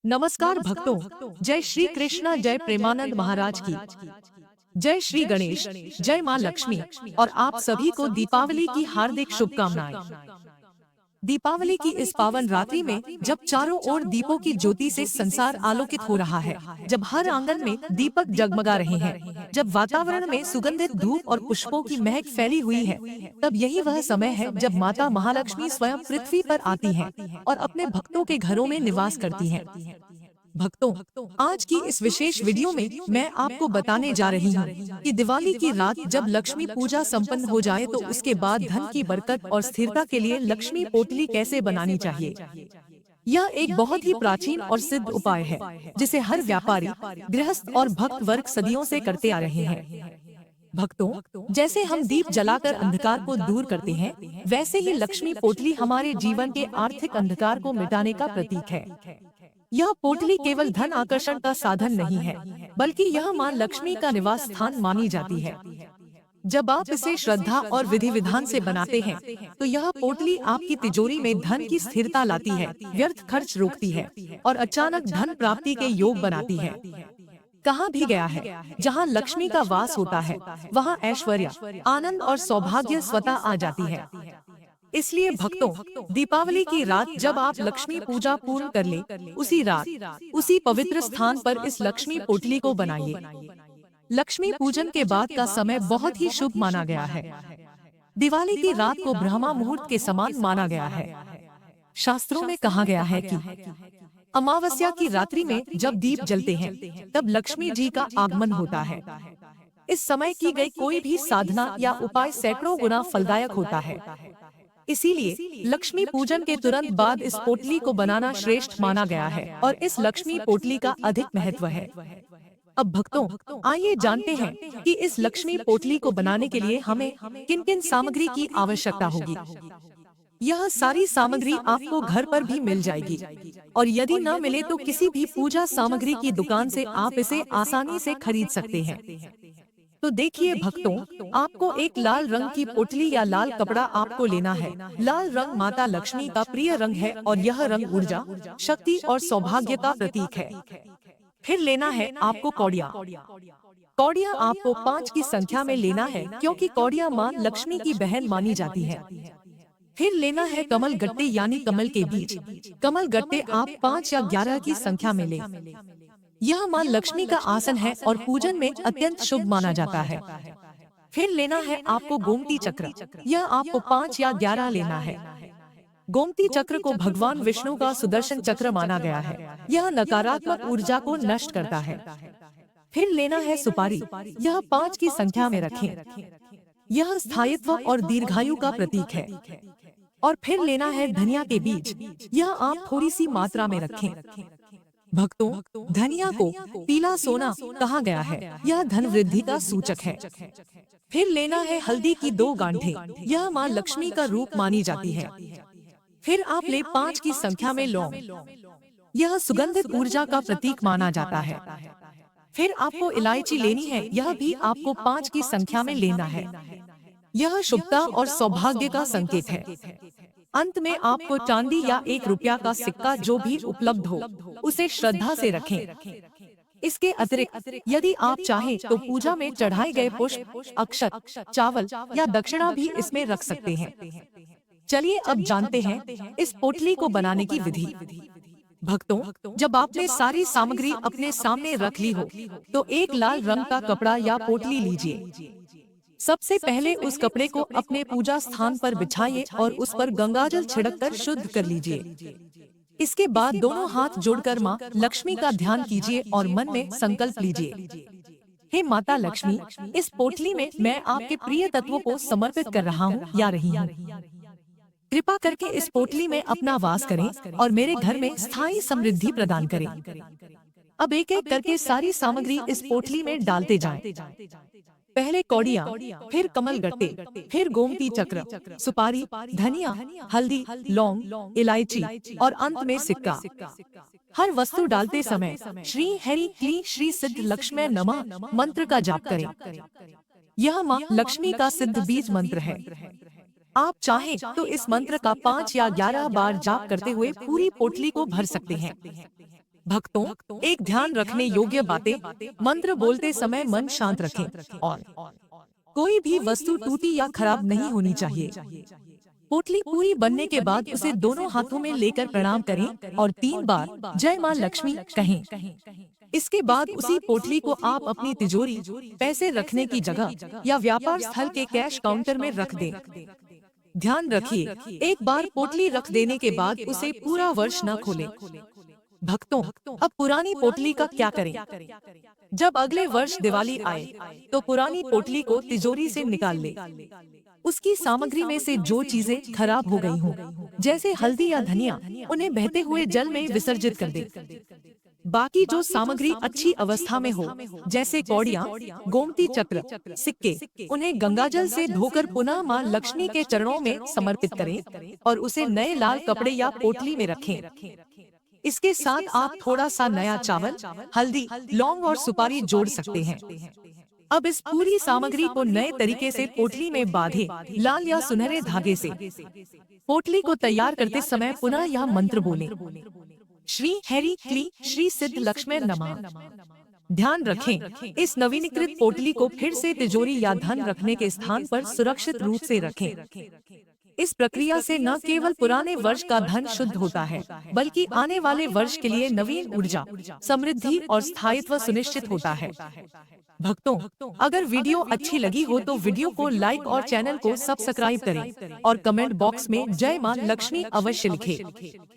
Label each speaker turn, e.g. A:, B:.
A: नमस्कार भक्तों, जय श्री कृष्णा, जय प्रेमानंद महाराज की जय। श्री गणेश, जय माँ लक्ष्मी और आप सभी को दीपावली की हार्दिक शुभकामनाएं। दीपावली की इस पावन रात्रि में जब चारों ओर दीपों की ज्योति से संसार आलोकित हो रहा है, जब हर आंगन में दीपक जगमगा रहे हैं, जब वातावरण में सुगंधित धूप और पुष्पों की महक फैली हुई है, तब यही वह समय है जब माता महालक्ष्मी स्वयं पृथ्वी पर आती हैं और अपने भक्तों के घरों में निवास करती हैं। भक्तों, आज की इस विशेष वीडियो में मैं आपको बताने जा रही हूँ कि दिवाली की रात जब लक्ष्मी पूजा संपन्न हो जाए तो उसके बाद धन की बरकत और स्थिरता के लिए लक्ष्मी पोटली कैसे बनानी चाहिए। यह एक बहुत ही प्राचीन और सिद्ध उपाय है जिसे हर व्यापारी, गृहस्थ और भक्त वर्ग सदियों से करते आ रहे हैं। भक्तों, जैसे हम दीप जलाकर अंधकार को दूर करते हैं, वैसे ही लक्ष्मी पोटली हमारे जीवन के आर्थिक अंधकार को मिटाने का प्रतीक है। यह पोटली केवल धन आकर्षण का साधन नहीं है, बल्कि यह मां लक्ष्मी का निवास स्थान मानी जाती है। जब आप इसे श्रद्धा और विधि विधान से बनाते हैं, तो यह पोटली आपकी तिजोरी में धन की स्थिरता लाती है, व्यर्थ खर्च रोकती है और अचानक धन प्राप्ति के योग बनाती है। कहा भी गया है, जहाँ लक्ष्मी का वास होता है, वहाँ ऐश्वर्य, आनंद और सौभाग्य स्वतः आ जाती है। इसलिए भक्तों, दीपावली की रात जब आप लक्ष्मी पूजा पूर्ण कर लें, उसी रात उसी पवित्र स्थान पर इस लक्ष्मी पोटली को बनाइए। लक्ष्मी पूजन के बाद का समय बहुत ही शुभ माना गया है। दिवाली की रात को ब्रह्मा मुहूर्त के समान माना गया है। शास्त्रों में कहा गया है कि अमावस्या की रात्रि में जब दीप जलते हैं, तब लक्ष्मी जी का आगमन होता है। इस समय की गई कोई भी साधना या उपाय सैकड़ों गुना फलदायक होता है। इसीलिए लक्ष्मी पूजन के तुरंत बाद इस पोटली को बनाना श्रेष्ठ माना गया है और इस लक्ष्मी पोटली का अधिक महत्व है। अब भक्तों, आइए जानते हैं कि इस लक्ष्मी पोटली को बनाने के लिए हमें किन किन सामग्री की आवश्यकता होगी। यह सारी सामग्री आपको घर पर भी मिल जाएगी और यदि न मिले तो किसी भी पूजा सामग्री की दुकान से आप इसे आसानी से खरीद सकते हैं। तो देखिए भक्तों, आपको एक लाल रंग की पोटली या लाल कपड़ा आपको लेना है। लाल रंग माता लक्ष्मी का प्रिय रंग है और यह रंग ऊर्जा, शक्ति और सौभाग्य का प्रतीक है। फिर लेना है आपको कौड़िया। कौड़िया आपको 5 की संख्या में लेना है, क्योंकि कौड़िया माँ लक्ष्मी की बहन मानी जाती है। फिर लेना है कमल गट्टे यानी कमल के बीज। कमल गट्टे आप 5 या 11 की संख्या में लें। यह मां लक्ष्मी का आसन है और पूजन में अत्यंत शुभ माना जाता है। फिर लेना है आपको गोमती चक्र। यह आपको 5 या 11 लेना है। गोमती चक्र को भगवान विष्णु का सुदर्शन चक्र माना गया है। यह नकारात्मक ऊर्जा को नष्ट करता है। फिर लेना है सुपारी। यह 5 की संख्या में रखें। यह स्थायित्व और दीर्घायु का प्रतीक है। और फिर लेना है धनिया के बीज। यह आप थोड़ी सी मात्रा में रखें। भक्तों, धनिया को पीला सोना कहा गया है। यह धन वृद्धि का सूचक है। फिर लेना है हल्दी की 2 गांठें। यह मां लक्ष्मी का रूप मानी जाती है। फिर आप ले 5 की संख्या में लौंग। यह सुगंधित ऊर्जा का प्रतीक माना जाता है। फिर आपको इलायची लेनी है। यह भी आपको 5 की संख्या में लेना है। यह शुभता और सौभाग्य का संकेत है। अंत में आपको चांदी या 1 रुपया का सिक्का जो भी उपलब्ध हो, उसे श्रद्धा से रखें। इसके अतिरिक्त यदि आप चाहें तो पूजा में चढ़ाए गए पुष्प, अक्षत, चावल या दक्षिणा भी इसमें रख सकते हैं। चलिए अब जानते हैं इस पोटली को बनाने की विधि। भक्तों, जब आपने सारी सामग्री अपने सामने रख ली हो, तो एक लाल रंग का कपड़ा या पोटली लीजिए। सबसे पहले उस कपड़े को अपने पूजा स्थान पर बिछाइए और उस पर गंगाजल छिड़ककर शुद्ध कर लीजिए। इसके बाद दोनों हाथ जोड़कर मां लक्ष्मी का ध्यान कीजिए और मन में संकल्प लीजिए। हे माता लक्ष्मी, इस पोटली में मैं आपके प्रिय तत्वों को समर्पित कर रहा हूँ या रही हूँ। कृपा करके इस पोटली में अपना वास करें और मेरे घर में स्थायी समृद्धि प्रदान करें। अब एक एक करके सारी सामग्री इस पोटली में डालते जाएं। पहले कौड़िया, फिर कमल गट्टे, फिर गोमती चक्र, सुपारी, धनिया, हल्दी, लौंग, इलायची और अंत में सिक्का। हर वस्तु डालते समय श्री हरि क्ली श्री सिद्ध लक्ष्मी नमः मंत्र का जाप करें। यह मां लक्ष्मी का सिद्ध बीज मंत्र है। आप चाहें तो इस मंत्र का 5 या 11 बार जाप करते हुए पूरी पोटली को भर सकते हैं। भक्तों, एक ध्यान रखने योग्य बातें, मंत्र बोलते समय मन शांत रखें और कोई भी वस्तु टूटी या खराब नहीं होनी चाहिए। पोटली पूरी बनने के बाद उसे दोनों हाथों में लेकर प्रणाम करें और 3 बार जय मां लक्ष्मी कहें। इसके बाद उसी पोटली को आप अपनी तिजोरी, पैसे रखने की जगह या व्यापार स्थल के कैश काउंटर में रख दें। ध्यान रखिए, एक बार पोटली रख देने के बाद उसे पूरा वर्ष न खोलें। भक्तों, अब पुरानी पोटली का क्या करें? जब अगले वर्ष दिवाली आए, तो पुरानी पोटली को तिजोरी से निकाल ले। उसकी सामग्री में से जो चीजें खराब हो गई हों, जैसे हल्दी या धनिया, उन्हें बहते हुए जल में विसर्जित कर दे। बाकी जो सामग्री अच्छी अवस्था में हो, जैसे कौड़ियाँ, गोमती चक्र, सिक्के, उन्हें गंगाजल से धोकर पुनः मां लक्ष्मी के चरणों में समर्पित करें और उसे नए लाल कपड़े या पोटली में रखें। इसके साथ आप थोड़ा सा नया चावल, हल्दी, लौंग और सुपारी जोड़ सकते हैं। अब इस पूरी सामग्री को नए तरीके से पोटली में बांधे, लाल या सुनहरे धागे से। पोटली को तैयार करते समय पुनः यह मंत्र बोलें, श्री हरि क्ली श्री सिद्ध लक्ष्मी नमः। ध्यान रखें, इस नवीनीकृत पोटली को फिर से तिजोरी या धन रखने के स्थान पर सुरक्षित रूप से रखें। इस प्रक्रिया से न केवल पुराने वर्ष का धन शुद्ध होता है, बल्कि आने वाले वर्ष के लिए नवीन ऊर्जा, समृद्धि और स्थायित्व सुनिश्चित होता है। भक्तों, अगर वीडियो अच्छी लगी हो तो वीडियो को लाइक और चैनल को सब्सक्राइब करें और कमेंट बॉक्स में जय मां लक्ष्मी अवश्य लिखें।